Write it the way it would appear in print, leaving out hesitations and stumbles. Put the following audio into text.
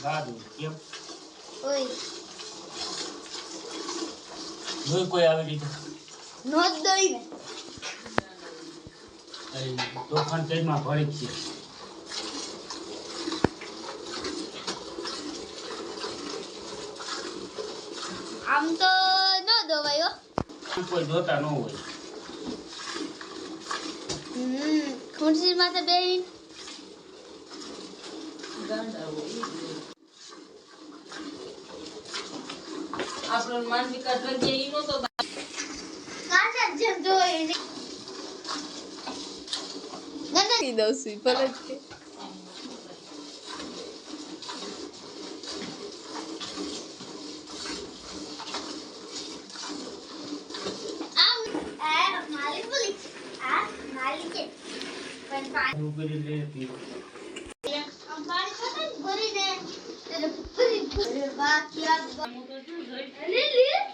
બાદ કેમ ઓય જોઈ કોઈ આવી રીતે નો દઈ ને તોફાન તેજમાં ભરી છે આમ તો નો દવાયો કોઈ જોતા ન હોય ખુરશી માથે બેહીન આપણો માનવી કાઢવા ગયા ઈ નતો કાચા જેમ જોઈ ઈ દઉં છું ભલે જ તે. માલી બોલી આ માલી છે પણ પાણી ઉભરી લે પીવો પાણી પતા ભરી દે એટલે પૂરી બાકી આ હું તો શું જોઈ લે લે